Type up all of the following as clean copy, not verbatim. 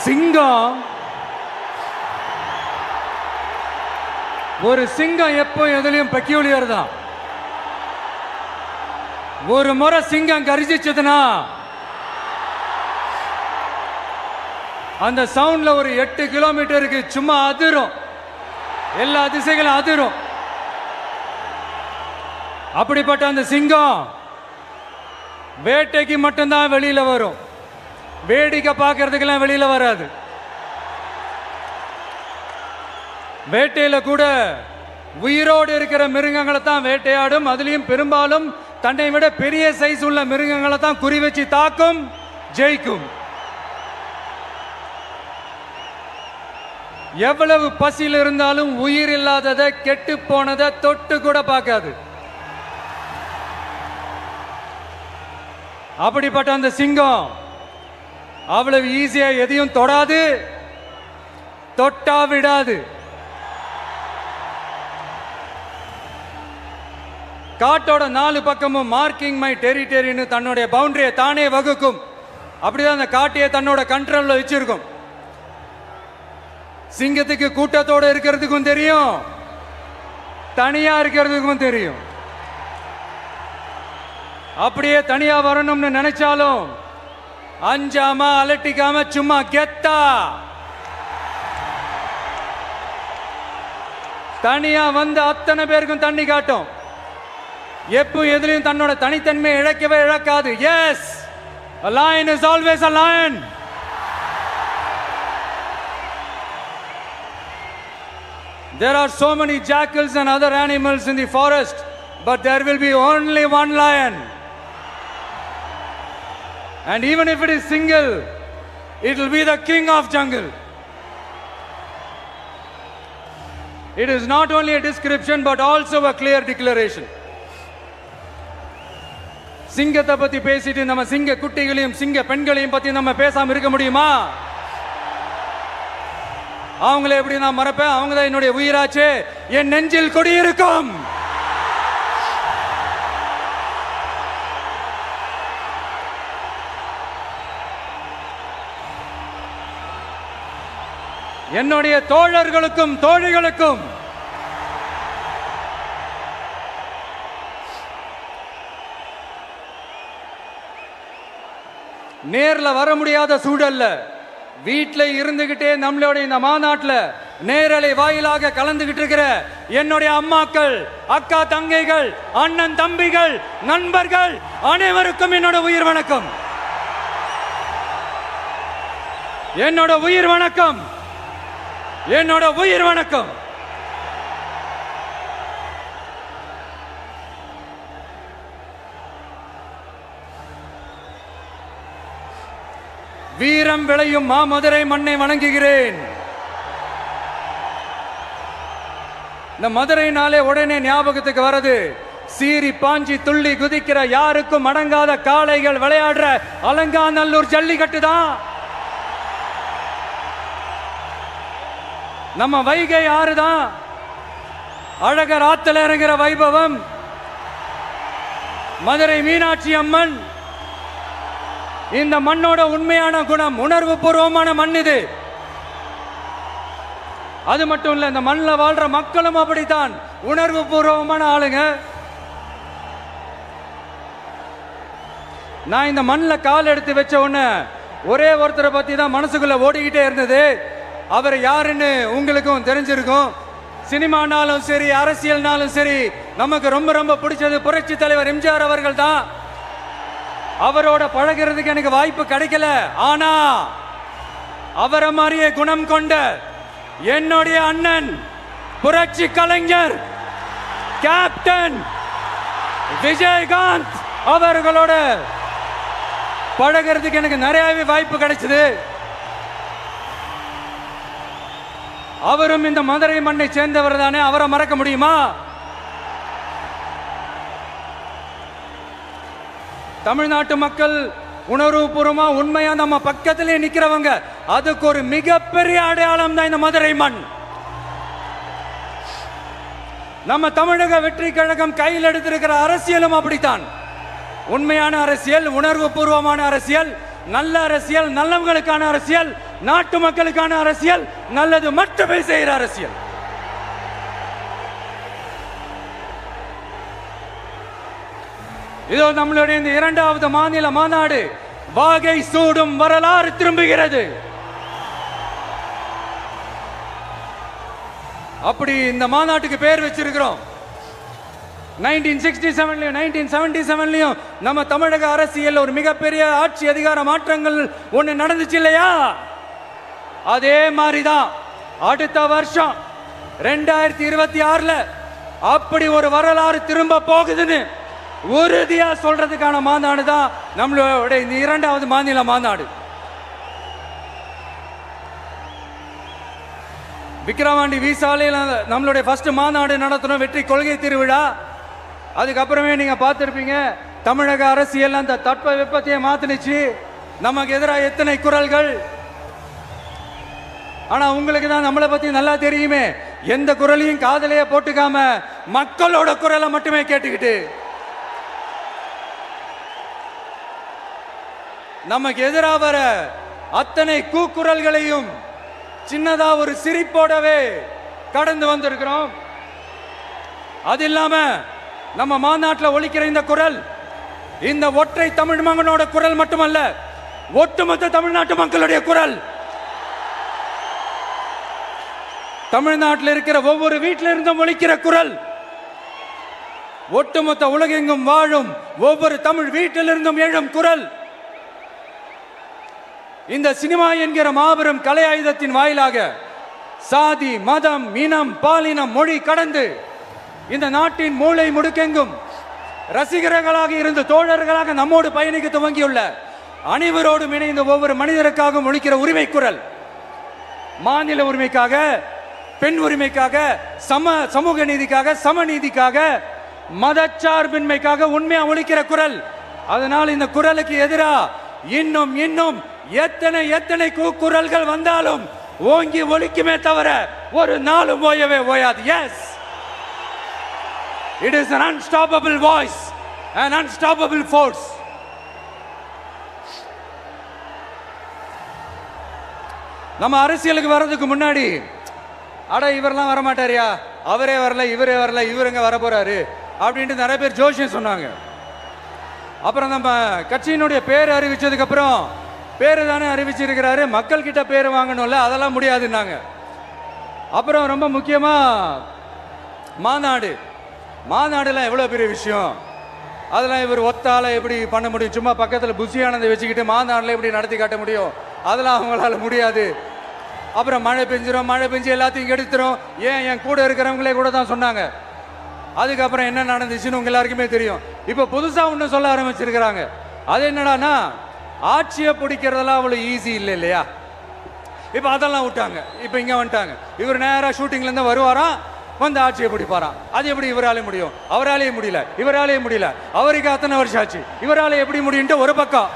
சிங்கம் ஒரு சிங்கம் எப்போ எதுலயும் பெக்யூலியர் தான். ஒரு முறை சிங்கம் கரிச்சிச்சதுன்னா அந்த சவுண்ட்ல ஒரு 8 கிலோமீட்டருக்கு சும்மா அதிரும், எல்லா திசைகளும் அதிரும். அப்படிப்பட்ட அந்த சிங்கம் வேட்டைக்கு மட்டும்தான் வெளியில வரும், வேடிக்கை பார்க்கறதுக்கெல்லாம் வெளியில வராது. வேட்டையில கூட உயிரோடு இருக்கிற மிருகங்களை தான் வேட்டையாடும். அதுலயும் பெரும்பாலும் தன்னை விட பெரிய சைஸ் உள்ள மிருகங்களை தான் குறி வச்சு தாக்கும், ஜெயிக்கும். எவ்வளவு பசியில் இருந்தாலும் உயிர் இல்லாததை, கெட்டு போனதை தொட்டு கூட பார்க்காது. அப்படிப்பட்ட அந்த சிங்கம் அவ்வளவு ஈஸியா எதையும் தொடாது, தொட்டா விடாது. காட்டோட 4 பக்கமும் மார்க்கிங் மை டெரிட்டரின்னு தன்னுடைய பவுண்டரியை தானே வகுக்கும். அப்படிதான் அந்த காட்டையை தன்னோட கண்ட்ரோல்ல வச்சிருக்கும். சிங்கத்துக்கு கூட்டத்தோட இருக்கிறதுக்கும் தெரியும், தனியா இருக்கிறதுக்கும் தெரியும். அப்படியே தனியா வரணும்னு நினைச்சாலும் அஞ்சாம அலட்டிக்காம சும்மா கெத்தா தனியா வந்து அத்தனை பேருக்கும் தண்ணி காட்டும். எப்போ எதுலையும் தன்னோட தனித்தன்மையை இழக்கவே இழக்காது. Yes, a lion is always a lion. There are so many jackals and other animals in the forest, but there will be only one lion. And even if it is single, it will be the king of jungle. It is not only a description but also a clear declaration. சிங்கத்தை பத்தி பேசிட்டு நம்ம சிங்க குட்டிகளையும் சிங்க பெண்களையும் பத்தி நம்ம பேசாம இருக்க முடியுமா? அவங்கள எப்படி நான் மறப்பேன்? அவங்க தான் என்னுடைய உயிராச்சு, என் நெஞ்சில் குடியிருக்கும். என்னுடைய தோழர்களுக்கும் தோழிகளுக்கும் நேர்ல வர முடியாத சூழல்ல வீட்டில் இருந்துகிட்டே நம்மளுடைய இந்த மாநாட்டில் நேரலை வாயிலாக கலந்துகிட்டு இருக்கிற என்னுடைய அம்மாக்கள், அக்கா தங்கைகள், அண்ணன் தம்பிகள், நண்பர்கள் அனைவருக்கும் என்னோட உயிர் வணக்கம். என்னோட உயிர் வணக்கம், என்னோட உயிர் வணக்கம். வீரம் விளையும் மாமதுரை மண்ணை வணங்குகிறேன். இந்த மதுரைனாலே உடனே ஞாபகத்துக்கு வரது சீறி பாஞ்சி துள்ளி குதிக்கிற யாருக்கும் அடங்காத காளைகள் விளையாடுற அலங்காநல்லூர் ஜல்லிக்கட்டு தான். நம்ம வைகை ஆறு தான். அழகர் ஆத்துல இறங்குற வைபவம். மதுரை மீனாட்சி அம்மன். இந்த மண்ணோட உண்மையான குணம் உணர்வு பூர்வமான மண் இது. அது மட்டும் இல்ல, இந்த மண்ணில் வாழ்ற மக்களும் அப்படித்தான் உணர்வு பூர்வமான ஆளுங்க. நான் இந்த மண்ணில் கால் எடுத்து வச்ச உடனே ஒரே ஒருத்தரை பத்தி தான் மனசுக்குள்ள ஓடிக்கிட்டே இருந்தது. அவர் யாருன்னு உங்களுக்கும் தெரிஞ்சிருக்கும். சினிமானாலும் சரி, அரசியல்னாலும் சரி, நமக்கு ரொம்ப ரொம்ப பிடிச்சது புரட்சி தலைவர் எம்ஜிஆர் அவர்கள் தான். அவரோட பழகிறதுக்கு எனக்கு வாய்ப்பு கிடைக்கல. ஆனா அவரை மாதிரியே குணம் கொண்ட என்னுடைய அண்ணன் புரட்சி கலைஞர் கேப்டன் விஜயகாந்த் அவர்களோட பழகிறதுக்கு எனக்கு நிறையவே வாய்ப்பு கிடைச்சது. அவரும் இந்த மதுரை மண்ணை சேர்ந்தவர் தானே, அவரை மறக்க முடியுமா? தமிழ்நாட்டு மக்கள் உணர்வுபூர்வமா உண்மையா நம்ம பக்கத்திலே நிக்கிறவங்க, அதுக்கு ஒரு மிகப்பெரிய அடையாளம் தான் இந்த மதுரை மண். நம்ம தமிழக வெற்றி கழகம் கையில் எடுத்திருக்கிற அரசியலும் அப்படித்தான். உண்மையான அரசியல், உணர்வு பூர்வமான அரசியல், நல்ல அரசியல், நல்லவங்களுக்கான அரசியல், நாட்டு மக்களுக்கான அரசியல், நல்லது மட்டுமே செய்கிற அரசியல். இதோ நம்மளுடைய இந்த இரண்டாவது மாநில மாநாடு வாகை சூடும் வரலாறு திரும்புகிறது. அப்படி இந்த மாநாட்டுக்கு பேர் வச்சிருக்கிறோம். 1967லயும் 1977லயும் நம்ம தமிழக அரசியல் ஒரு மிகப்பெரிய ஆட்சி அதிகார மாற்றங்கள் ஒண்ணு நடந்துச்சு இல்லையா? அதே மாதிரிதான் அடுத்த வருஷம் 2026ல அப்படி ஒரு வரலாறு திரும்ப போகுதுன்னு உறுதியா சொல்றதுக்கான மாநாடு தான் நம்மளோட இந்த இரண்டாவது மாநில மாநாடு. விக்கிரவாண்டி விசாலையில் நம்மளுடைய ஃபர்ஸ்ட் மாநாடு நடத்தணும், வெற்றி கொள்கை திருவிழா. அதுக்கப்புறமே நீங்க பார்த்திருப்பீங்க தமிழக அரசியல் அந்த தட்ப வெப்பத்தையே மாத்தினுச்சு. நமக்கு எதிராக எத்தனை குரல்கள். ஆனா உங்களுக்கு தான் நம்மளை பத்தி நல்லா தெரியுமே, எந்த குரலையும் காதலையே போட்டுக்காம மக்களோட குரலை மட்டுமே கேட்டுக்கிட்டு நமக்கு எதிராக வர அத்தனை கூக்குரல்களையும் சின்னதா ஒரு சிரிப்போடவே கடந்து வந்திருக்கிறோம். அது இல்லாம நம்ம மாநாட்டில் ஒலிக்கிற இந்த குரல் இந்த ஒற்றை தமிழ் மகனோட குரல் மட்டுமல்ல, ஒட்டுமொத்த தமிழ்நாட்டு மக்களுடைய குரல். தமிழ்நாட்டில் இருக்கிற ஒவ்வொரு வீட்டில இருந்தும் ஒலிக்கிற குரல், ஒட்டுமொத்த உலகெங்கும் வாழும் ஒவ்வொரு தமிழ் வீட்டிலிருந்தும் எழும் குரல். இந்த சினிமா என்கிற மாபெரும் கலை ஆயுதத்தின் வாயிலாக சாதி, மதம், இனம், பாலினம், மொழி கடந்து இந்த நாட்டின் மூளை முடுக்கெங்கும் ரசிகர்களாக இருந்து தோழர்களாக நம்மோடு பயணிக்க துவங்கியுள்ள அனைவரோடும் இணைந்த ஒவ்வொரு மனிதருக்காகவும் ஒலிக்கிற உரிமை குரல். மாநில உரிமைக்காக, பெண் உரிமைக்காக, சமூக நீதிக்காக, சமநீதிக்காக, மதச்சார்பின்மைக்காக உண்மையா ஒலிக்கிற குரல். அதனால் இந்த குரலுக்கு எதிராக இன்னும் இன்னும் எத்தனை எத்தனை கூக்குரல்கள் வந்தாலும் ஓங்கி ஒலிக்குமே தவிர ஒரு நாளும் ஓயவே ஓயாது. Yes, it is an unstoppable voice, an unstoppable force. நம்ம அரசியலுக்கு வர்றதுக்கு முன்னாடி அட இவரெல்லாம் வர மாட்டாரியா, அவரே வரல, இவரே வரல, இவருங்க வர போறாரு அப்படின்ட்டு நிறைய பேர் ஜோஷியம் சொன்னாங்க. அப்புறம் நம்ம கட்சியினுடைய பேர் அறிவிச்சதுக்கு அப்புறம் பேரு தானே அறிவிச்சிருக்கிறாரு, மக்கள் கிட்ட பேர் வாங்கணும்ல, அதெல்லாம் முடியாதுன்னாங்க. அப்புறம் ரொம்ப முக்கியமா மாநாடுலாம் எவ்வளவு பெரிய விஷயம், அதெல்லாம் இவர் ஒத்தால எப்படி பண்ண முடியும், சும்மா பக்கத்தில் புஷியானதை வச்சுக்கிட்டு மாநாடுல எப்படி நடத்தி காட்ட முடியும், அதெல்லாம் அவங்களால முடியாது. அப்புறம் மழை பெஞ்சு எல்லாத்தையும் எடுத்துரும். ஏன் என் கூட இருக்கிறவங்களே கூட தான் சொன்னாங்க. அதுக்கப்புறம் என்ன நடந்துச்சுன்னு உங்க எல்லாருக்குமே தெரியும். இப்போ புதுசா ஒன்று சொல்ல ஆரம்பிச்சிருக்கிறாங்க. அது என்னடானா, ஆட்சியை பிடிக்கிறதெல்லாம் அவ்வளோ ஈஸி இல்லை இல்லையா. இப்போ அதெல்லாம் விட்டாங்க, இப்போ இங்கே வந்துட்டாங்க. இவர் நேராக ஷூட்டிங்லேருந்து வருவாராம், வந்து ஆட்சியை பிடிப்பாராம். அது எப்படி இவராலே முடியும், அவராலேயே முடியல, இவராலேயே முடியல, அவருக்கு அத்தனை வருஷம் ஆச்சு, இவராலே எப்படி முடியும்ட்டு ஒரு பக்கம்.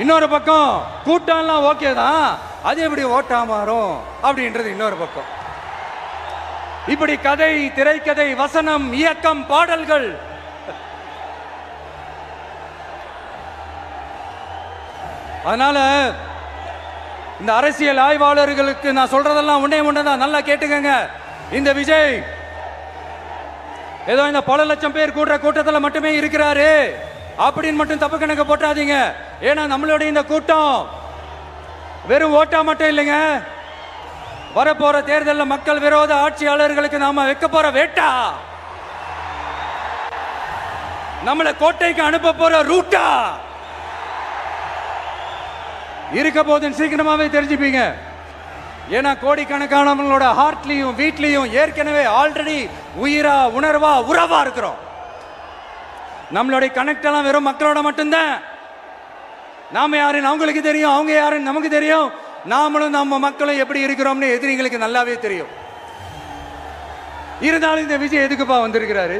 இன்னொரு பக்கம் கூட்டம்லாம் ஓகே தான், அது எப்படி ஓட்டா மாறும் அப்படின்றது இன்னொரு பக்கம். இப்படி கதை, திரைக்கதை, வசனம், இயக்கம், பாடல்கள், அதனால இந்த அரசியல் ஆய்வாளர்களுக்கு நான் சொல்றதெல்லாம் ஒன்னேதான், நல்லா கேட்டுக்கங்க. இந்த விஜய் ஏதோ இந்த பல லட்சம் பேர் கூடுற கூட்டத்தில் மட்டுமே இருக்கிறாரு அப்படின்னு மட்டும் தப்பு கணக்கு போட்டாதீங்க. ஏன்னா நம்மளுடைய இந்த கூட்டம் வெறும் ஓட்டா மட்டும் இல்லைங்க, வரப்போற தேர்தலில் மக்கள் விரோத ஆட்சியாளர்களுக்கு நாம வைக்க போற வேட்டா, நம்மளை கோட்டைக்கு அனுப்ப போற ரூட்டா இருக்க போதுன்னு சீக்கிரமாவே தெரிஞ்சுப்பீங்க. ஏன்னா கோடிக்கணக்கானவங்களோட ஹார்ட்லயும் வீட்லயும் ஏற்கனவே ஆல்ரெடி உயிரா, உணர்வா, உறவா இருக்கிறோம். நம்மளுடைய கனெக்ட் எல்லாம் வெறும் மக்களோட மட்டும்தான். நாம யாருன்னு அவங்களுக்கு தெரியும், அவங்க யாருன்னு நமக்கு தெரியும். நாமளும் நம்ம மக்களும் எப்படி இருக்கிறோம்னு எதிரிங்களுக்கு நல்லாவே தெரியும். இருந்தாலும் இந்த விஜய் எதுக்குப்பா வந்திருக்கிறாரு,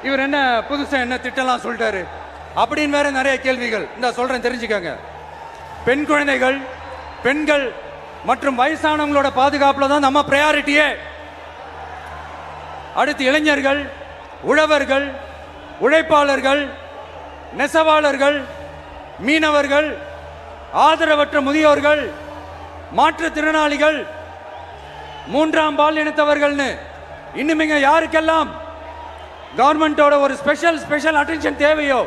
இவர் என்ன புதுசா என்ன திட்டம்லாம் சொல்லிட்டாரு அப்படின்னு வேற நிறைய கேள்விகள். இந்த சொல்றேன் தெரிஞ்சுக்கங்க. பெண் குழந்தைகள், பெண்கள் மற்றும் வயசானவங்களோட பாதுகாப்புல தான் நம்ம பிரையாரிட்டியே. அடுத்து இளைஞர்கள், உழவர்கள், உழைப்பாளர்கள், நெசவாளர்கள், மீனவர்கள், ஆதரவற்ற முதியோர்கள், மாற்றுத்திறனாளிகள், மூன்றாம் பால் இனத்தவர்கள்னு இன்னும் யாருக்கெல்லாம் கவர்மெண்டோட ஒரு ஸ்பெஷல் அட்டென்ஷன் தேவையோ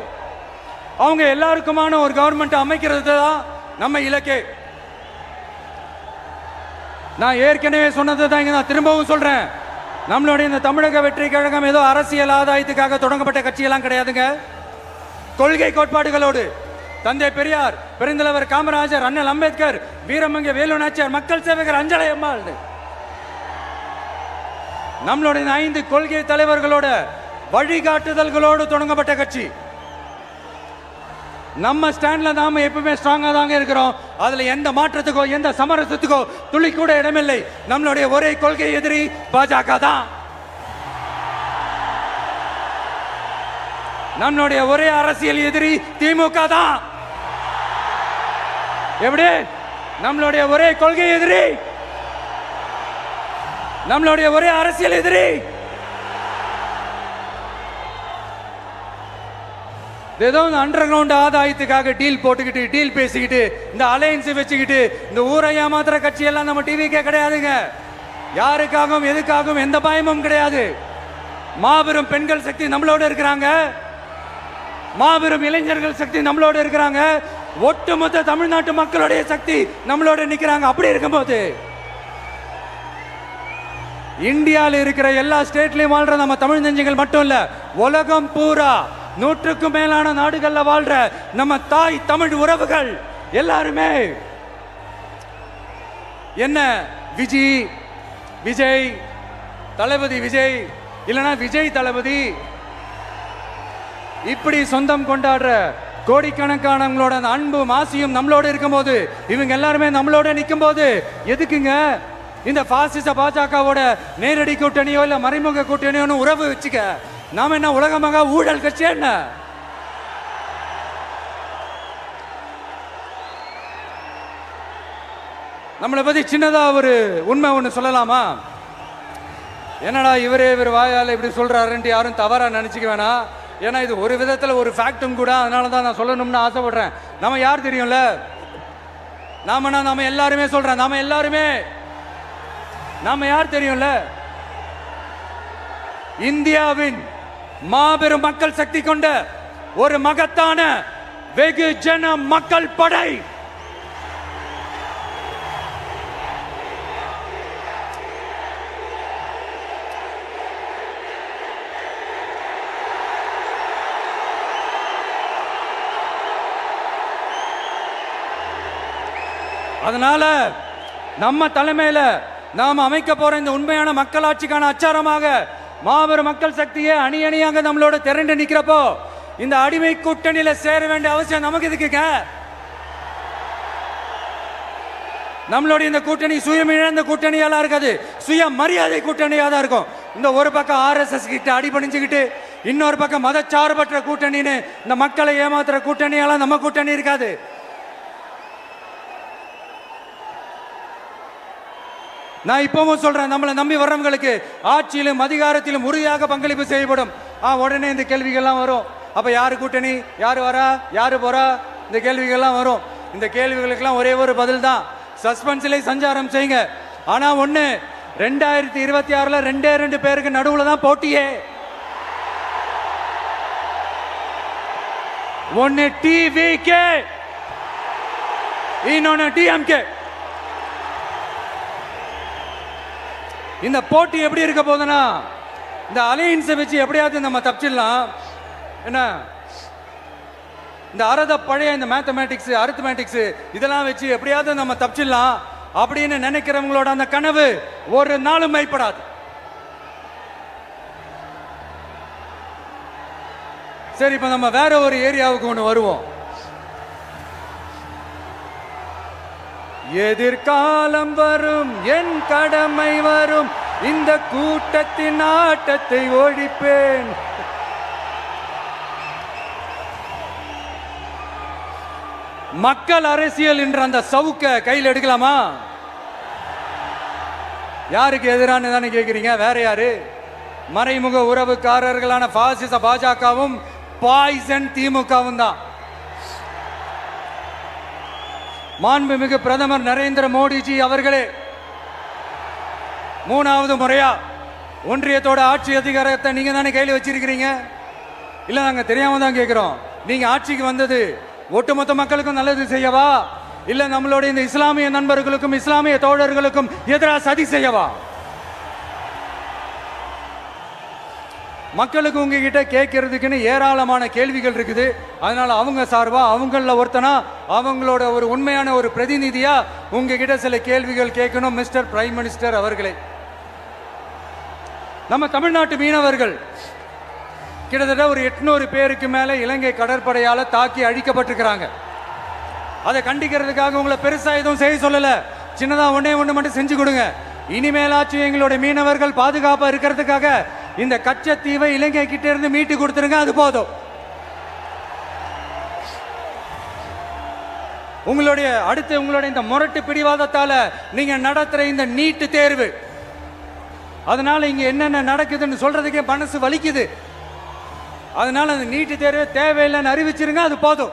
அவங்க எல்லாருக்குமான ஒரு கவர்மெண்ட் அமைக்கிறது தான் நம்ம இலக்கே. நான் ஏற்கனவே சொன்னதை தான் இங்க நான் திரும்பவும் சொல்றேன். நம்மளுடைய இந்த தமிழக வெற்றி கழகம் ஏதோ அரசியல் ஆதாயத்துக்காக தொடங்கப்பட்ட கட்சியெல்லாம் கிடையாதுங்க. கொள்கை கோட்பாடுகளோடு தந்தை பெரியார், பெருந்தலைவர் காமராஜர், அண்ணல் அம்பேத்கர், வீரமங்க வேலு நாச்சியார், மக்கள் சேவகர் அஞ்சலை அம்மாள், நம்மளுடைய 5 கொள்கை தலைவர்களோட வழிகாட்டுதல்களோடு தொடங்கப்பட்ட கட்சி. நம்ம ஸ்டாண்ட்ல நாம எப்பவுமே ஸ்ட்ராங்கா தாங்க இருக்கிறோம். அதுல எந்த மாற்றத்துக்கோ எந்த சமரசத்துக்கோ துளி கூட இடமில்லை. நம்மளுடைய ஒரே கொள்கை எதிரி பாஜக தான். நம்மளுடைய ஒரே அரசியல் எதிரி திமுக தான். எப்படி? நம்மளுடைய ஒரே கொள்கை எதிரி, நம்மளுடைய ஒரே அரசியல் எதிரி ஏதோ அண்டர் கிரவுண்ட் ஆதாயத்துக்காக டீல் போட்டுக்கிட்டு டீல் பேசிக்கிட்டு இந்த அலையன்ஸ் வச்சுக்கிட்டு இந்த ஊரை ஏமாத்துற கட்சி எல்லாம் நம்ம டிவிக்கே கிடையாதுங்க. யாருக்காகவும் எதுக்காகவும் எந்த பயமும் கிடையாது. மாபெரும் பெண்கள் சக்தி நம்மளோட இருக்கிறாங்க, மாபெரும் இளைஞர்கள் சக்தி நம்மளோட இருக்கிறாங்க, ஒட்டுமொத்த தமிழ்நாட்டு மக்களுடைய சக்தி நம்மளோட நிக்கிறாங்க. அப்படி இருக்கும்போது இந்தியாவில் இருக்கிற எல்லா ஸ்டேட்லயும் வாழ்ற நம்ம தமிழ் நெஞ்சங்கள் மட்டும் இல்ல, உலகம் பூரா 100க்கும் மேலான நாடுகள்ல வாழ்ற நம்ம தாய் தமிழ் உறவுகள் எல்லாருமே என்ன விஜய் தளபதி விஜய் இல்லனா விஜய் தளபதி இப்படி சொந்தம் கொண்டாடுற கோடிக்கணக்கானவங்களோட அன்பு மாசியும் நம்மளோட இருக்கும்போது, இவங்க எல்லாருமே நம்மளோட நிற்கும் போது எதுக்குங்க இந்த பாசிச பாஜகவோட நேரடி கூட்டணியோ இல்ல மறைமுக கூட்டணியோன்னு உறவு வச்சுக்க? நாம என்ன உலகமாக ஊழல் கட்சி என்ன? நம்மளை பத்தி சின்னதா ஒரு உண்மை ஒண்ணு சொல்லலாமா? என்னடா இவர் வாயால இப்படி சொல்றாருன்ட்டு யாரும் தவறா நினைச்சுக்க வேணாம். ஏன்னா இது ஒரு விதத்துல ஒரு ஃபேக்டும் கூட, அதனால தான் நான் சொல்லணும்னு ஆசைப்படுறேன். நம்ம யார் தெரியும்ல? நாம எல்லாருமே சொல்றேன், நாம யார் தெரியும்ல? இந்தியாவின் மாபெரும் மக்கள் சக்தி கொண்ட ஒரு மகத்தான வெகுஜன மக்கள் படை. அதனால நம்ம தலைமையில நாம் அமைக்க போற இந்த உண்மையான மக்களாட்சிக்கான அச்சாரமாக மாபெரும் மக்கள் சக்தியை அணி அணியாக நம்மளோட திரண்டு நிக்கிறப்போ இந்த அடிமை கூட்டணியில சேர வேண்டிய அவசியம் நமக்கு இருக்குங்க. நம்மளுடைய இந்த கூட்டணி சுயமிழந்த கூட்டணியாலாம் இருக்காது, சுய மரியாதை கூட்டணியா தான் இருக்கும். இந்த ஒரு பக்கம் RSS கிட்ட அடிபணிஞ்சுக்கிட்டு, இன்னொரு பக்கம் மதச்சார்பற்ற கூட்டணின்னு இந்த மக்களை ஏமாத்துற கூட்டணியாலாம் நம்ம கூட்டணி இருக்காது. நான் இப்பவும் சொல்றேன், நம்மளை நம்பி வர்றவங்களுக்கு ஆட்சியிலும் அதிகாரத்திலும் உறுதியாக பங்களிப்பு செய்யப்படும். உடனே இந்த கேள்விகள்லாம் வரும். அப்ப யாரு கூட்டணி, யாரு வரா, யாரு போறா, இந்த கேள்விகள்லாம் வரும். இந்த கேள்விகளுக்கெல்லாம் ஒரே ஒரு பதில் தான், சஸ்பென்ஸ்ல சஞ்சாரம் செய்யுங்க. ஆனா ஒண்ணு, 2026ல 2 பேருக்கு நடுவுல தான் போட்டியே. ஒன்னு டிவிகே, இன்னொன்னு டிஎம்கே. இந்த போட்டி எப்படி இருக்க போதுன்னா, இந்த அலையன்ஸை வச்சு எப்படியாவது நம்ம தப்பிச்சிடலாம். என்ன இந்த பழைய இந்த மேத்தமேட்டிக்ஸ், அரித்மேட்டிக்ஸ் இதெல்லாம் வச்சு எப்படியாவது நம்ம தப்பிச்சிடலாம் அப்படின்னு நினைக்கிறவங்களோட அந்த கனவு ஒரு நாளும் மைப்படாது. சரி, இப்ப நம்ம வேற ஒரு ஏரியாவுக்கு ஒன்று வருவோம். எதிர்காலம் வரும், என் கடமை வரும், இந்த கூட்டத்தின் ஆட்டத்தை ஒழிப்பேன். மக்கள் அரசியல் என்ற அந்த சவுக்க கையில் எடுக்கலாமா? யாருக்கு எதிரான தானே கேட்கிறீங்க? வேற யாரு? மறைமுக உறவுக்காரர்களான பாசிச பாஜகவும் பாய்சன் திமுகவும் தான். மாண்புமிகு பிரதமர் நரேந்திர மோடிஜி அவர்களே, 3வது முறையா ஒன்றியத்தோட ஆட்சி அதிகாரத்தை நீங்க தானே கையில் வச்சிருக்கிறீங்க. இல்ல நாங்க தெரியாம தான் கேட்கிறோம். நீங்க ஆட்சிக்கு வந்தது ஒட்டுமொத்த மக்களுக்கும் நல்லது செய்யவா, இல்ல நம்மளுடைய இந்த இஸ்லாமிய நண்பர்களுக்கும் இஸ்லாமிய தோழர்களுக்கும் எதிராக சதி செய்யவா? மக்களுக்கு உங்ககிட்ட கேட்கறதுக்குன்னு ஏராளமான கேள்விகள் இருக்குது. அதனால அவங்க சார்பா அவங்கள ஒருத்தனா அவங்களோட ஒரு உண்மையான ஒரு பிரதிநிதியா உங்ககிட்ட சில கேள்விகள் கேட்கணும். மிஸ்டர் பிரைம் மினிஸ்டர் அவர்களே, நம்ம தமிழ்நாட்டு மீனவர்கள் கிட்டத்தட்ட ஒரு 800 பேருக்கு மேல இலங்கை கடற்படையால தாக்கி அழிக்கப்பட்டிருக்கிறாங்க. அதை கண்டிக்கிறதுக்காக உங்களை பெருசா எதுவும் செய்ய சொல்லல, சின்னதா ஒண்ணே ஒண்ணு மட்டும் செஞ்சு கொடுங்க. இனிமேலாச்சும் எங்களுடைய மீனவர்கள் பாதுகாப்பா இருக்கிறதுக்காக இந்த கச்சத்தீவை இலங்கை கிட்ட இருந்து மீட்டு கொடுத்துருங்க, அது போதும். உங்களுடைய இந்த முரட்டு பிடிவாதத்தால நீங்க நடத்துற இந்த நீட்டு தேர்வு, அதனால இங்க என்னென்ன நடக்குதுன்னு சொல்றதுக்கே மனசு வலிக்குது. அதனால அந்த நீட்டு தேர்வு தேவையில்லைன்னு அறிவிச்சிருங்க, அது போதும்.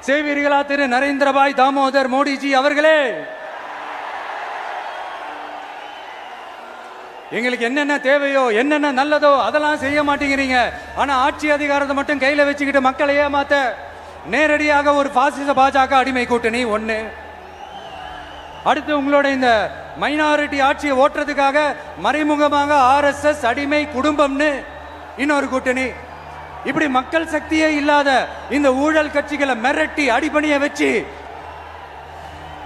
செய்வீர்களா திரு நரேந்திரபாய் தாமோதர் மோடிஜி அவர்களே? எங்களுக்கு என்னென்ன தேவையோ என்னென்ன நல்லதோ அதெல்லாம் செய்ய மாட்டேங்கிறீங்க. ஆனா ஆட்சி அதிகாரத்தை மட்டும் கையில வச்சுக்கிட்டு மக்களை ஏமாத்த நேரடியாக ஒரு பாசிச பாஜக அடிமை கூட்டணி ஒண்ணு. அடுத்து உங்களோட இந்த மைனாரிட்டி ஆட்சியை ஓட்டுறதுக்காக மறைமுகமாக RSS அடிமை குடும்பம்னு இன்னொரு கூட்டணி. இப்படி மக்கள் சக்தியே இல்லாத இந்த ஊழல் கட்சிகளை மிரட்டி அடிபணிய வச்சு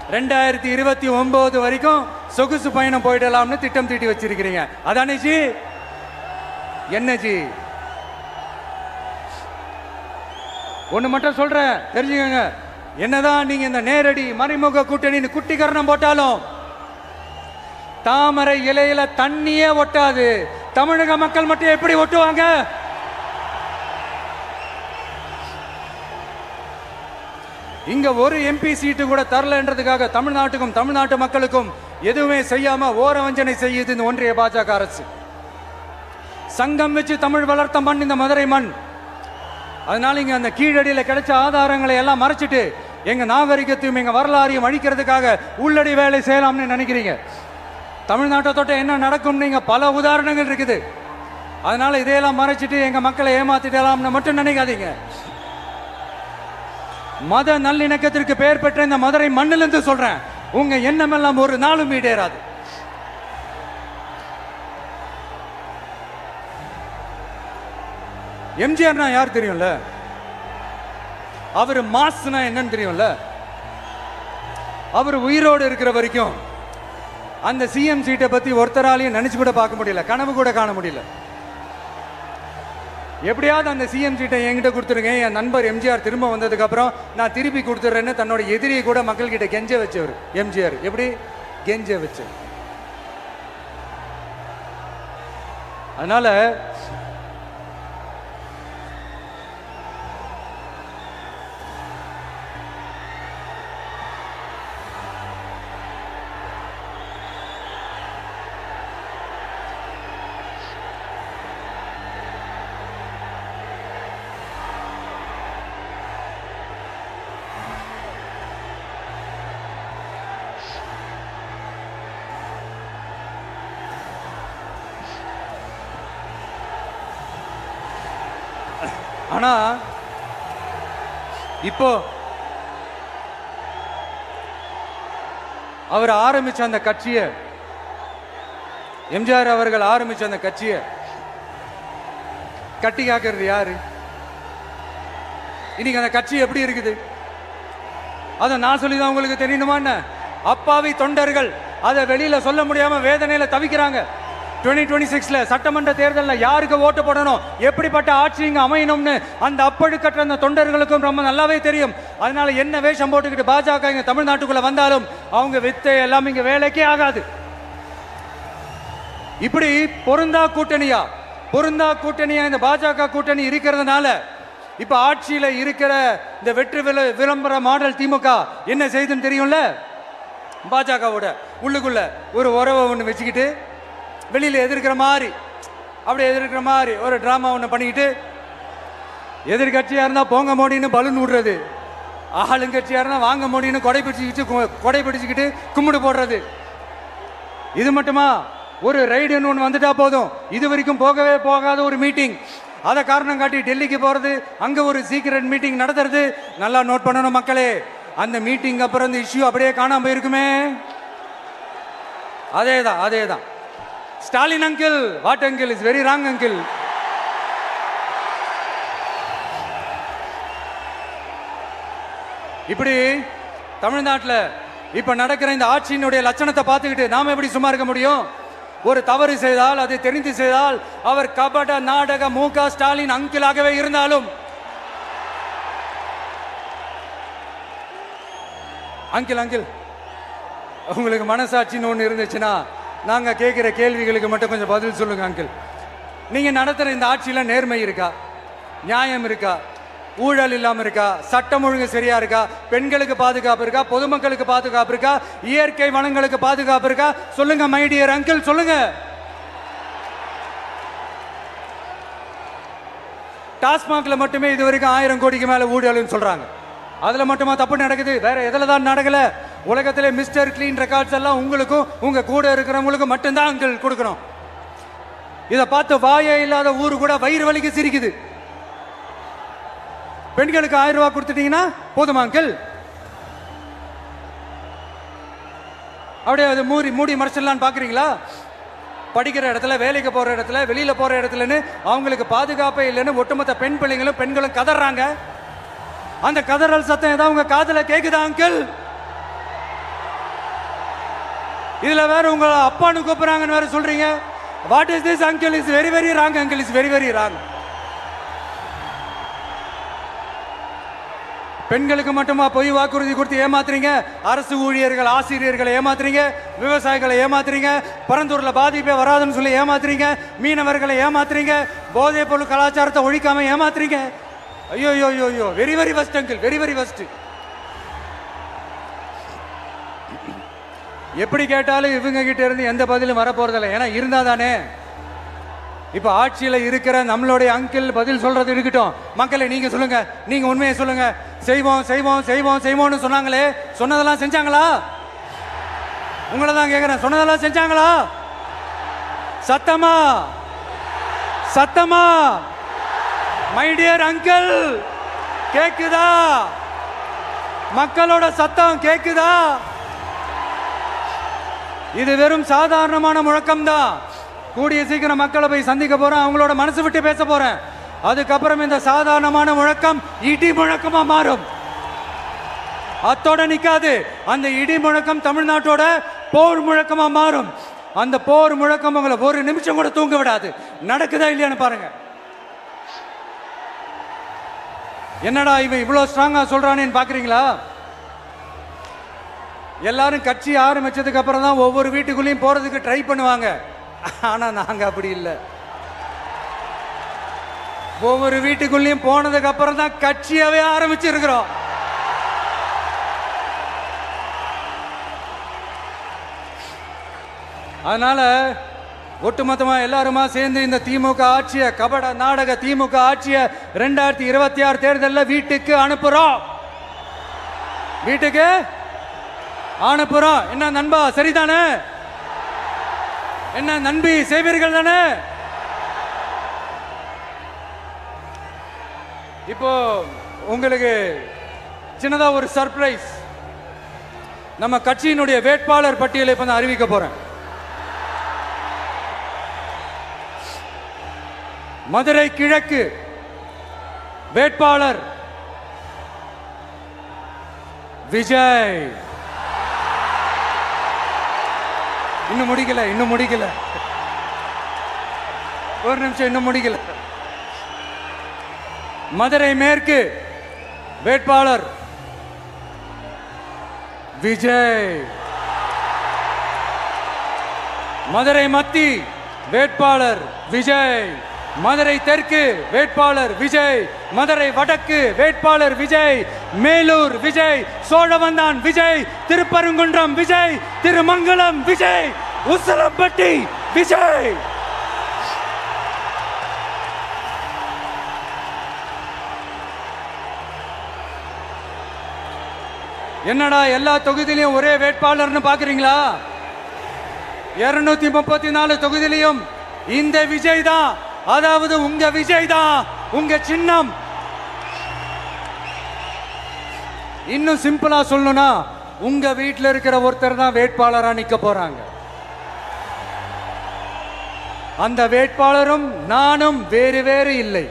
2029 வரைக்கும் சொகுசு பயணம் போயிடலாம்னு திட்டம் தீட்டி வச்சிருக்கிறீங்க. அதானே ஜி? என்ன ஜி? ஒண்ணு மட்டும் சொல்றேன், தெரிஞ்சுக்கங்க. என்னதான் நீங்க இந்த நேரடி மறைமுக கூட்டணி குட்டிகரணம் போட்டாலும் தாமரை இலையில தண்ணியே ஒட்டாது. தமிழக மக்கள் மட்டும் எப்படி ஒட்டுவாங்க? இங்க ஒரு MP சீட்டு கூட தரலன்றதுக்காக தமிழ்நாட்டுக்கும் தமிழ்நாட்டு மக்களுக்கும் எதுவுமே செய்யாம ஓரவஞ்சனை செய்யுது இந்த ஒன்றிய பாஜக அரசு. சங்கம் வச்சு தமிழ் வளர்த்த மண் இந்த மதுரை மண். அதனால இங்க அந்த கீழடியில கிடைச்ச ஆதாரங்களை எல்லாம் மறைச்சிட்டு எங்க நாகரிகத்தையும் எங்க வரலாறையும் அழிக்கிறதுக்காக உள்ளடி வேலை செய்யலாம்னு நினைக்கிறீங்க. தமிழ்நாட்டை தொட்ட என்ன நடக்கும் நீங்க பல உதாரணங்கள் இருக்குது. அதனால இதையெல்லாம் மறைச்சிட்டு எங்க மக்களை ஏமாத்திடலாம்னு மட்டும் நினைக்காதீங்க. மத நல்லிணக்கத்திற்கு பெயர் பெற்ற இந்த மதுரை மண்ணிலிருந்து சொல்றேன், உங்க எண்ணமெல்லாம் ஒரு நாளும் ஈடேறாது. எம்ஜிஆர்னா யார் தெரியும்ல? அவர் மாஸ்னா என்னன்னு தெரியும்ல? அவர் உயிரோடு இருக்கிற வரைக்கும் அந்த CM சீட்டை பத்தி ஒருத்தராலையும் நினைச்சு கூட பார்க்க முடியல, கனவு கூட காண முடியல. எப்படியாவது அந்த CM சீட்டை என்கிட்ட கொடுத்துருங்க, என் நண்பர் எம்ஜிஆர் திரும்ப வந்ததுக்கு அப்புறம் நான் திருப்பி கொடுத்துட்றேன்னு தன்னோட எதிரியை கூட மக்கள் கிட்ட கெஞ்ச வச்சவர் எம்ஜிஆர். எப்படி கெஞ்ச வச்ச? அதனால ஆனா இப்போ அவர் ஆரம்பிச்ச அந்த கட்சியை, எம்ஜிஆர் அவர்கள் ஆரம்பிச்ச அந்த கட்சியை கட்டி காக்கிறது யாரு? இன்னைக்கு அந்த கட்சி எப்படி இருக்குது? அதை நான் சொல்லிதான் உங்களுக்கு தெரியணுமா? அப்பாவி தொண்டர்கள் அதை வெளியில சொல்ல முடியாம வேதனையில தவிக்கிறாங்க. 2026 சட்டமன்ற தேர்தலில் யாருக்கு ஓட்டு போடணும், எப்படிப்பட்ட ஆட்சி இங்க அமையணும்னு அந்த அப்பழுக்கற்ற அந்த தொண்டர்களுக்கும் ரொம்ப நல்லாவே தெரியும். அதனால என்ன வேஷம் போட்டுக்கிட்டு பாஜக இங்க தமிழ்நாட்டுக்குள்ள வந்தாலும் அவங்க வித்தை எல்லாம் இங்க வேலைக்கே ஆகாது. இப்படி பொருந்தா கூட்டணியா இந்த பாஜக கூட்டணி இருக்கிறதுனால இப்ப ஆட்சியில இருக்கிற இந்த வெற்றி விளம்பர மாடல் திமுக என்ன செய்துன்னு தெரியும்ல? பாஜகவோட உள்ளுக்குள்ள ஒரு உறவை ஒன்று வச்சுக்கிட்டு வெளியில எதிர்க்கிற மாதிரி ஒரு டிராமா ஒன்று பண்ணிக்கிட்டு எதிர்கட்சியா இருந்தா போங்க மோடின்னு பலூன் விடுறது, ஆளுங்கட்சியா இருந்தா வாங்க மோடின்னு கொடை பிடிச்சுக்கிட்டு கும்பிடு போடுறது. இது மட்டுமா? ஒரு ரைடுன்னு ஒன்று வந்துட்டா போதும், இது வரைக்கும் போகவே போகாத ஒரு மீட்டிங், அதை காரணம் காட்டி டெல்லிக்கு போறது, அங்க ஒரு சீக்ரெட் மீட்டிங் நடத்துறது. நல்லா நோட் பண்ணணும் மக்களே, அந்த மீட்டிங் அப்புறம் இந்த இஷ்யூ அப்படியே காணாம போயிருக்குமே. அதேதான் Stalin uncle, what uncle is very wrong uncle. இப்படி தமிழ்நாட்டில் இப்ப நடக்கிற இந்த ஆட்சியினுடைய லட்சணத்தை பார்த்துக்கிட்டு நாம எப்படி சும்மா இருக்க முடியும்? ஒரு தவறு செய்தால், அதை தெரிந்து செய்தால், அவர் கபட நாடக மு.க. ஸ்டாலின் அங்கிளாகவே இருந்தாலும், அங்கிள் உங்களுக்கு மனசாட்சின்னு ஒன்று இருந்துச்சுன்னா நாங்க கேட்கிற கேள்விகளுக்கு மட்டும் கொஞ்சம் பதில் சொல்லுங்க அங்கிள். நீங்க நடத்துற இந்த ஆட்சியில நேர்மை இருக்கா? நியாயம் இருக்கா? ஊழல் இல்லாம இருக்கா? சட்டம் ஒழுங்கு சரியா இருக்கா? பெண்களுக்கு பாதுகாப்பு இருக்கா? பொதுமக்களுக்கு பாதுகாப்பு இருக்கா? இயற்கை வளங்களுக்கு பாதுகாப்பு இருக்கா? சொல்லுங்க மை டியர் அங்கிள், சொல்லுங்க. டாஸ்மாக்ல மட்டுமே இது வரைக்கும் 1000 கோடிக்கு மேல ஊழல்னு சொல்றாங்க. அதுல மட்டுமா தப்பு நடக்குது? வேற எதுல தான் நடக்கல? உலகத்திலே மிஸ்டர் கிளீன் ரெக்கார்ட்ஸ் எல்லாம் உங்களுக்கும் உங்க கூட இருக்கிறவங்களுக்கும் மட்டும்தான் அங்கிள் கொடுக்கணும். இதை பார்த்து வாயே இல்லாத ஊரு கூட வயிறு வலிக்கு சிரிக்குது. பெண்களுக்கு 1000 ரூபாய் கொடுத்துட்டீங்கன்னா போதுமா அங்கிள்? அப்படியே அது மூடி மறைச்சிடலான்னு பாக்குறீங்களா? படிக்கிற இடத்துல, வேலைக்கு போற இடத்துல, வெளியில போற இடத்துலன்னு அவங்களுக்கு பாதுகாப்பே இல்லைன்னு ஒட்டுமொத்த பெண்களும் கதறாங்க. அந்த கதறல் சத்தம் ஏதாவது உங்க காதுல கேக்குதா அங்கிள்? இதுல வேற உங்க அப்பான்னு கூப்பிடுறாங்கன்னு வேற சொல்றீங்க. What is this uncle? Is very very wrong uncle, is very very wrong. பெண்களுக்கு மட்டுமா பொய் வாக்குறுதி கொடுத்து ஏமாத்துறீங்க? அரசு ஊழியர்கள், ஆசிரியர்களை ஏமாத்துறீங்க, விவசாயிகளை ஏமாத்துறீங்க, பரந்தூர்ல பாதிப்பே வராதுன்னு சொல்லி ஏமாத்துறீங்க, மீனவர்களை ஏமாத்துறீங்க, போதைப் பொருள் கலாச்சாரத்தை ஒழிக்காம ஏமாத்துறீங்க. ஐயோ ஐயோ ஐயோ, very very first uncle, very very first. எப்படி கேட்டாலும் இவங்க கிட்ட இருந்து எந்த பதிலும் வரப்போறதில்லை. ஏன்னா இருந்தா தானே. இப்ப ஆட்சியில இருக்கிற நம்மளுடைய அங்கிள் பதில் சொல்றது இருக்கட்டும். மக்களை நீங்க சொல்லுங்க, நீங்க உண்மையை சொல்லுங்க. செய்வோம் செய்வோம் செய்வோம் செய்வோம்னு சொன்னாங்களே, சொன்னதெல்லாம் செஞ்சாங்களா? உங்களை தான் கேட்கிறேன், சொன்னதெல்லாம் செஞ்சாங்களா? சத்தமா சத்தமா மை டியர் அங்கிள், கேக்குதா? மக்களோட சத்தம் கேக்குதா? இது வெறும் சாதாரணமான முழக்கம் தான். கூடிய சீக்கிரம் மக்களை போய் சந்திக்க போறேன், அவங்களோட மனசு விட்டு பேச போறேன். அதுக்கப்புறம் இந்த சாதாரணமான முழக்கம் இடி முழக்கமா மாறும். அத்தோட நிக்காது. அந்த இடி முழக்கம் தமிழ்நாட்டோட போர் முழக்கமா மாறும். அந்த போர் முழக்கம் உங்களை ஒரு நிமிஷம் கூட தூங்க விடாது. நடக்குதா இல்லையான்னு பாருங்க. என்னடா இவன் இவ்வளவு ஸ்ட்ராங்கா சொல்றானேன்னு பாக்குறீங்களா? எல்லாரும் கட்சி ஆரம்பிச்சதுக்கு அப்புறம் தான் ஒவ்வொரு வீட்டுக்குள்ளேயும் போறதுக்கு ட்ரை பண்ணுவாங்க. ஆனா நாங்க அப்படி இல்லை. ஒவ்வொரு வீட்டுக்குள்ளேயும் போனதுக்கு அப்புறம் தான் கட்சியாவே ஆரம்பிச்சிருக்கிறோம். அதனால ஒட்டுமொத்தமா எல்லாருமா சேர்ந்து இந்த திமுக ஆட்சியை, கபட நாடக திமுக ஆட்சியை 2026 தேர்தலில் வீட்டுக்கு அனுப்புறோம். வீட்டுக்கு அனுப்புறோம். என்ன நண்பா, சரிதானே? என்ன நண்பி, செய்வீர்கள் தானே? இப்போ உங்களுக்கு சின்னதா ஒரு சர்ப்ரைஸ். நம்ம கட்சியினுடைய வேட்பாளர் பட்டியலை இப்ப நான் அறிவிக்க போறேன். மதுரை கிழக்கு வேட்பாளர் விஜய். இன்னும் முடிக்கல. ஒரு நிமிஷம், இன்னும் முடிக்கல. மதுரை மேற்கு வேட்பாளர் விஜய். மதுரை மத்தி வேட்பாளர் விஜய். மதுரை தெற்கு வேட்பாளர் விஜய். மதுரை வடக்கு வேட்பாளர் விஜய். மேலூர் விஜய். சோழவந்தான் விஜய். திருப்பரங்குன்றம் விஜய். திருமங்கலம் விஜய். உசிலம்பட்டி விஜய். என்னடா எல்லா தொகுதியிலையும் ஒரே வேட்பாளர்னு பாக்குறீங்களா? 234 தொகுதியிலையும் இந்த விஜய் தான், அதாவது உங்க விஜய் தான் உங்க சின்னம். இன்னும் சிம்பிளா சொல்லணும்னா உங்க வீட்டில் இருக்கிற ஒருத்தர் தான் வேட்பாளரா நிக்க போறாங்க. அந்த வேட்பாளரும் நானும் வேறு வேறு இல்லை.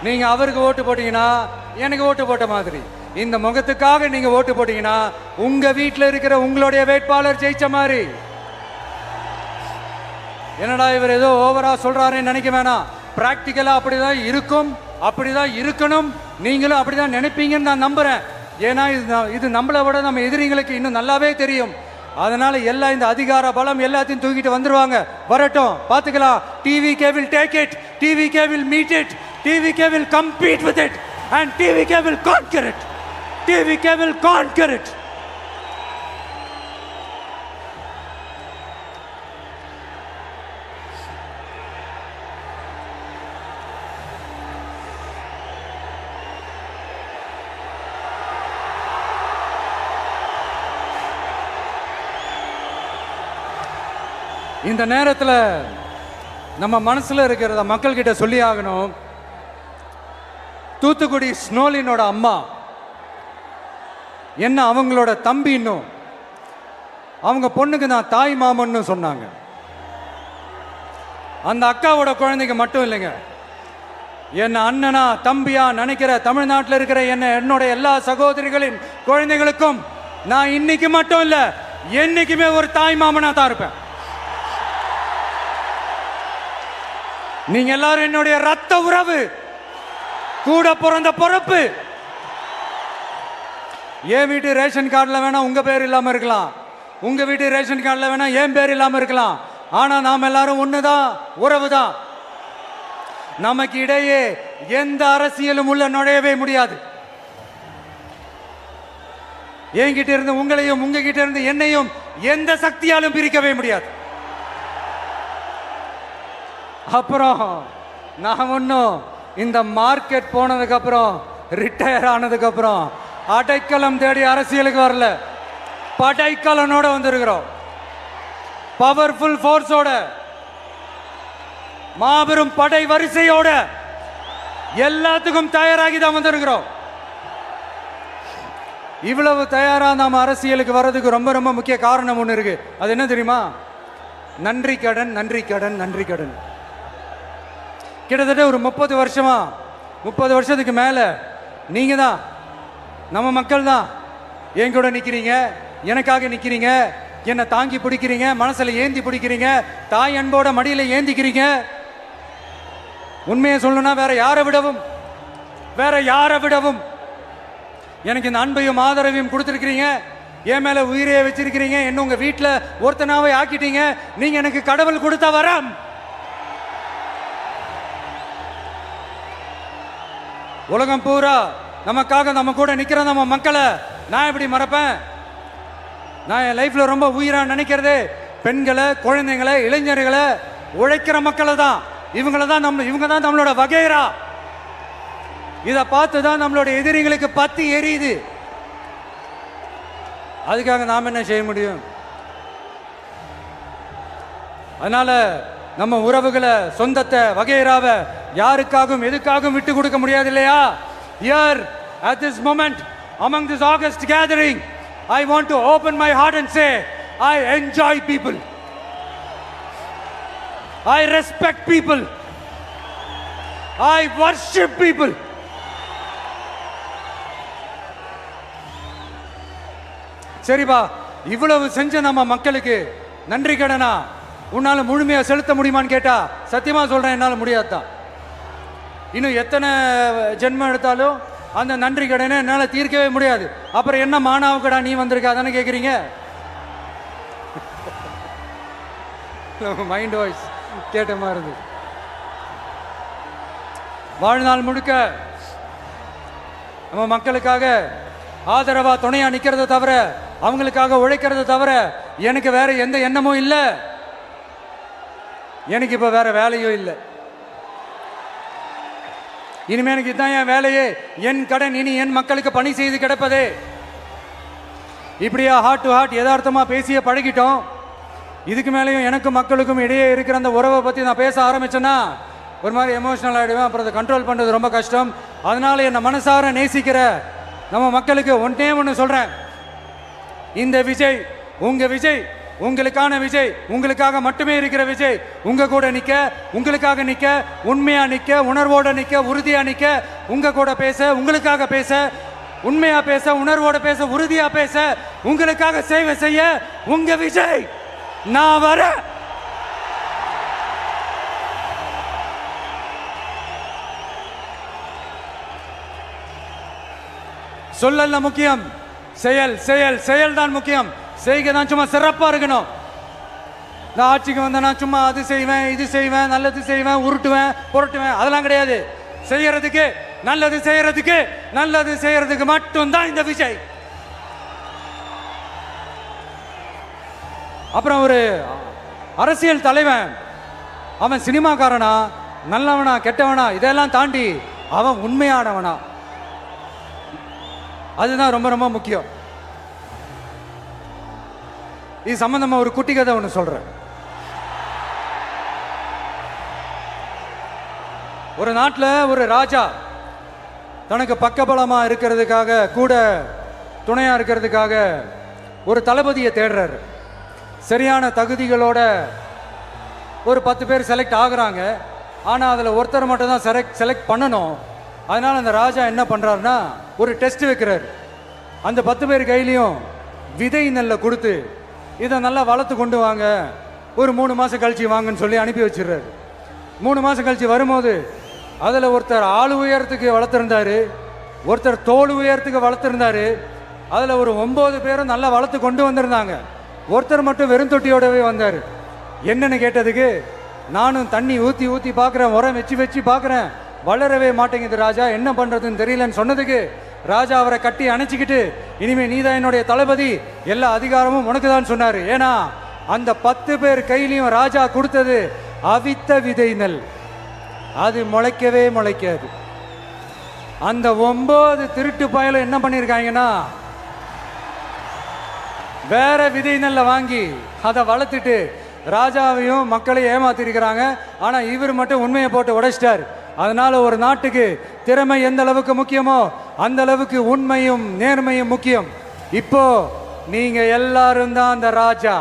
நீங்க அவருக்கு ஓட்டு போட்டீங்கன்னா எனக்கு ஓட்டு போட்ட மாதிரி, இந்த முகத்துக்காக நீங்க ஓட்டு போட்டீங்கன்னா உங்க வீட்டில் இருக்கிற உங்களுடைய வேட்பாளர் ஜெயிச்ச மாதிரி. என்னடா இவர் ஏதோ ஓவரா சொல்றாருன்னு நினைக்க வேணாம். பிராக்டிக்கலா அப்படிதான் இருக்கும், அப்படிதான் இருக்கணும். நீங்களும் அப்படிதான் நினைப்பீங்கன்னு நான் நம்புறேன். ஏன்னா இது நம்மளை விட நம்ம எதிரிங்களுக்கு இன்னும் நல்லாவே தெரியும். அதனால எல்லா இந்த அதிகார பலம் எல்லாத்தையும் தூக்கிட்டு வந்துருவாங்க. வரட்டும், பாத்துக்கலாம். TVK will take it, TVK will meet it, TVK will compete with it and TVK will conquer it, TVK will conquer it. இந்த நேரத்தில் நம்ம மனசுல இருக்கிறத மக்கள் கிட்ட சொல்லி ஆகணும். தூத்துக்குடி ஸ்னோலினோட அம்மா என்ன அவங்களோட தம்பி, இன்னும் அவங்க பொண்ணுக்கு நான் தாய் மாமன்னு சொன்னாங்க. அந்த அக்காவோட குழந்தைக்கு மட்டும் இல்லைங்க, என்ன அண்ணனா தம்பியா நினைக்கிற தமிழ்நாட்டில் இருக்கிற என்னோட எல்லா சகோதரிகளின் குழந்தைகளுக்கும் நான் இன்னைக்கு மட்டும் இல்ல, என்னைக்குமே ஒரு தாய் மாமனா தான் இருப்பேன். நீங்க எல்லாரும் என்னுடைய ரத்த உறவு, கூட பிறந்த பொறுப்பு. என் வீட்டு ரேஷன் கார்டில் வேணா உங்க பேர் இல்லாம இருக்கலாம், உங்க வீட்டு ரேஷன் கார்டில் வேணா என் பேர் இல்லாம இருக்கலாம். ஆனா நாம் எல்லாரும் ஒண்ணுதான், உறவு தான். நமக்கு இடையே எந்த அரசியலும் உள்ள நுழையவே முடியாது. என்கிட்ட இருந்து உங்களையும் உங்ககிட்ட இருந்து என்னையும் எந்த சக்தியாலும் பிரிக்கவே முடியாது. அப்புறம் நான் ஒன்றும் இந்த மார்க்கெட் போனதுக்கு அப்புறம், ரிட்டையர் ஆனதுக்கு அப்புறம் அடைக்கலம் தேடி அரசியலுக்கு வரல, படைக்கலனோட வந்திருக்கிறோம். பவர்ஃபுல் ஃபோர்ஸோட, மாபெரும் படை வரிசையோட, எல்லாத்துக்கும் தயாராகி தான் வந்திருக்கிறோம். இவ்வளவு தயாரா நாம அரசியலுக்கு வர்றதுக்கு ரொம்ப ரொம்ப முக்கிய காரணம் ஒன்று இருக்கு. அது என்ன தெரியுமா? நன்றி கடன், நன்றி கடன், நன்றி கடன். கிட்டத்தட்ட ஒரு 30 வருஷமா, 30 வருஷத்துக்கு மேல நீங்க தான், நம்ம மக்கள் தான் என் கூட நிக்கிறீங்க, எனக்காக நிக்கிறீங்க, என்னை தாங்கி பிடிக்கிறீங்க, மனசுல ஏந்தி பிடிக்கிறீங்க, தாய் அன்போட மடியில ஏந்திக்கிறீங்க. உண்மையை சொல்லணும்னா வேற யாரை விடவும் எனக்கு இந்த அன்பையும் ஆதரவையும் கொடுத்துருக்கிறீங்க. என் மேல உயிரையே வச்சிருக்கிறீங்க. என்ன உங்க வீட்டுல ஒருத்தனாவே ஆக்கிட்டீங்க. நீங்க எனக்கு கடவுள் கொடுத்த வரம். உலகம் பூரா நமக்காக நம்ம கூட நிக்கிற நம்ம மக்களை நான் எப்படி மறப்பேன்? நான் என் லைஃப்ல ரொம்ப உயிரா நினைக்கிறது பெண்களை, குழந்தைங்களை, இளைஞர்களை, உழைக்கிற மக்களை தான். இவங்க தான் நம்மளோட வகைரா. இதை பார்த்து தான் நம்மளோட எதிரிகளுக்கு பத்தி எரியுது. அதுக்காக நாம் என்ன செய்ய முடியும்? அதனால நம்ம உறவுகளை, சொந்தத்தை, வகைராவை யாருக்காகவும் எதுக்காகவும் விட்டு கொடுக்க முடியாது இல்லையா? Here at this moment among this August gathering, I want to open my heart and say I enjoy people, I respect people, I worship people. சரிப்பா, இவ்வளவு செஞ்ச நம்ம மக்களுக்கு நன்றி கடனா உன்னால முழுமையா செலுத்த முடியுமான்னு கேட்டா சத்தியமா சொல்றேன், என்னால முடியாதுதான். இன்னும் எத்தனை ஜென்மம் எடுத்தாலும் அந்த நன்றி கடனை என்னால தீர்க்கவே முடியாது. அப்புறம் என்ன மானாவுக்கடா நீ வந்திருக்க அதானே கேக்குறீங்க? மைண்ட் வாய்ஸ் கேட்ட மாதிரி இருக்கு. வாழ்நாள் முழுக்க நம்ம மக்களுக்காக ஆதரவா துணையா நிக்கிறத தவிர, அவங்களுக்காக உழைக்கிறத தவிர எனக்கு வேற எந்த எண்ணமும் இல்லை. எனக்கு இப்ப வேற வேலையும் இல்லை. இனிமே எனக்கு இதுதான் என் வேலையே, என் கடன் இனி என் மக்களுக்கு பணி செய்து கிடப்பதே. இப்படியா ஹார்ட் டு ஹார்ட் யதார்த்தமா பேசிய பழகிட்டோம். இதுக்கு மேலேயும் எனக்கும் மக்களுக்கும் இடையே இருக்கிற அந்த உறவை பற்றி நான் பேச ஆரம்பிச்சேன்னா ஒரு மாதிரி எமோஷனல் ஆகிடுவேன். அப்புறம் அதை கண்ட்ரோல் பண்ணுறது ரொம்ப கஷ்டம். அதனால என்னை மனசார நேசிக்கிற நம்ம மக்களுக்கு ஒன்றே ஒன்று சொல்கிறேன். இந்த விஜய் உங்கள் விஜய், உங்களுக்கான விஜய், உங்களுக்காக மட்டுமே இருக்கிற விஜய். உங்கள் கூட நிற்க, உங்களுக்காக நிற்க, உண்மையாக நிற்க, உணர்வோடு நிற்க, உறுதியாக நிற்க, உங்கள் கூட பேச, உங்களுக்காக பேச, உண்மையாக பேச, உணர்வோடு பேச, உறுதியாக பேச, உங்களுக்காக சேவை செய்ய உங்கள் விஜய் நான் வரேன். சொல்லல முக்கியம், செயல் செயல் செயல் தான் முக்கியம். செய்க தான் சும்மா சிறப்பாக இருக்கணும். நான் ஆட்சிக்கு வந்தேன்னா சும்மா அது செய்வேன், இது செய்வேன், நல்லது செய்வேன், உருட்டுவேன், புரட்டுவேன், அதெல்லாம் கிடையாது. செய்யறதுக்கு நல்லது, செய்யறதுக்கு நல்லது செய்யறதுக்கு மட்டும்தான் இந்த விஜய். அப்புறம் ஒரு அரசியல் தலைவன் அவன் சினிமாக்காரனா, நல்லவனா, கெட்டவனா, இதெல்லாம் தாண்டி அவன் உண்மையானவனா, அதுதான் ரொம்ப ரொம்ப முக்கியம். இது சம்பந்தமா ஒரு குட்டி கதை ஒன்று சொல்றேன். ஒரு நாட்டில் ஒரு ராஜா தனக்கு பக்கபலமா இருக்கிறதுக்காக, கூட துணையா இருக்கிறதுக்காக ஒரு தளபதியை தேடுறாரு. சரியான தகுதிகளோட ஒரு 10 பேர் செலக்ட் ஆகுறாங்க. ஆனால் அதில் ஒருத்தர் மட்டும் தான் செலக்ட் பண்ணணும். அதனால் அந்த ராஜா என்ன பண்ணுறாருன்னா ஒரு டெஸ்ட் வைக்கிறாரு. அந்த 10 பேர் கையிலையும் விதை நெல்லை கொடுத்து இதை நல்லா வளர்த்து கொண்டு வாங்க, ஒரு 3 மாதம் கழிச்சு வாங்கன்னு சொல்லி அனுப்பி வச்சிடுறாரு. 3 மாதம் கழிச்சு வரும்போது அதில் ஒருத்தர் ஆள் உயரத்துக்கு வளர்த்துருந்தாரு, ஒருத்தர் தோல் உயரத்துக்கு வளர்த்துருந்தாரு. அதில் ஒரு 9 பேரும் நல்லா வளர்த்து கொண்டு வந்திருந்தாங்க. ஒருத்தர் மட்டும் வெறும் தொட்டியோடவே வந்தார். என்னன்னு கேட்டதுக்கு, நானும் தண்ணி ஊற்றி ஊற்றி பார்க்குறேன், உரம் வச்சு வச்சு பார்க்குறேன், வளரவே மாட்டேங்குது ராஜா, என்ன பண்ணுறதுன்னு தெரியலன்னு சொன்னதுக்கு ராஜா அவரை கட்டி அணைச்சிக்கிட்டு, இனிமே நீதான் என்னுடைய தளபதி, எல்லா அதிகாரமும் உனக்கு தான் சொன்னார். ஏன்னா அந்த 10 பேர் கையிலையும் ராஜா கொடுத்தது அவித்த விதை நெல், அது முளைக்கவே முளைக்காது. அந்த 9 திருட்டு பயலும் என்ன பண்ணியிருக்காங்கன்னா வேற விதை நெல்லை வாங்கி அதை வளர்த்துட்டு ராஜாவையும் மக்களையும் ஏமாத்திருக்கிறாங்க. ஆனால் இவர் மட்டும் உண்மையை போட்டு உடைச்சிட்டார். அதனால ஒரு நாட்டுக்கு திறமை எந்த அளவுக்கு முக்கியமோ அந்த அளவுக்கு உண்மையும் நேர்மையும் முக்கியம். இப்போ நீங்க எல்லாரும் தான் அந்த ராஜா.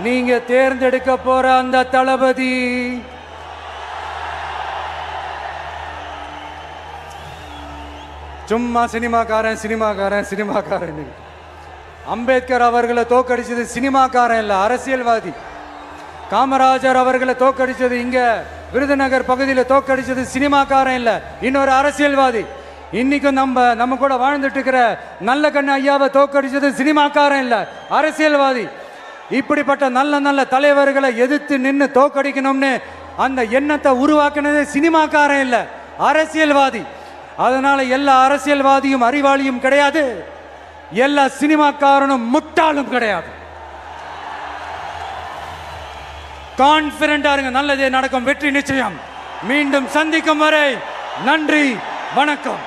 நீங்க தேர்ந்தெடுக்க போற அந்த தளபதி சும்மா சினிமாக்காரன் சினிமாக்காரன் சினிமாக்காரன். அம்பேத்கர் அவர்களை தோக்கடிச்சது சினிமாக்காரன் இல்ல, அரசியல்வாதி. காமராஜர் அவர்களை தோக்கடிச்சது, இங்க விருதுநகர் பகுதியில் தோக்கடிச்சது சினிமாக்காரன் இல்ல, இன்னொரு அரசியல்வாதி. இன்னைக்கும் நம்ம கூட வாழ்ந்துட்டு இருக்கிற நல்ல கண்ணு ஐயாவை தோக்கடிச்சது சினிமாக்காரன் இல்ல, அரசியல்வாதி. இப்படிப்பட்ட நல்ல நல்ல தலைவர்களை எதிர்த்து நின்று தோக்கடிக்கணும்னு அந்த எண்ணத்தை உருவாக்குனது சினிமாக்காரன் இல்ல, அரசியல்வாதி. அதனால எல்லா அரசியல்வாதியும் அறிவாளியும் கிடையாது, எல்லா சினிமாக்காரனும் முட்டாளும் கிடையாது. கான்பிடண்டா இருங்க, நல்லதே நடக்கும், வெற்றி நிச்சயம். மீண்டும் சந்திக்கும் வரை நன்றி, வணக்கம்.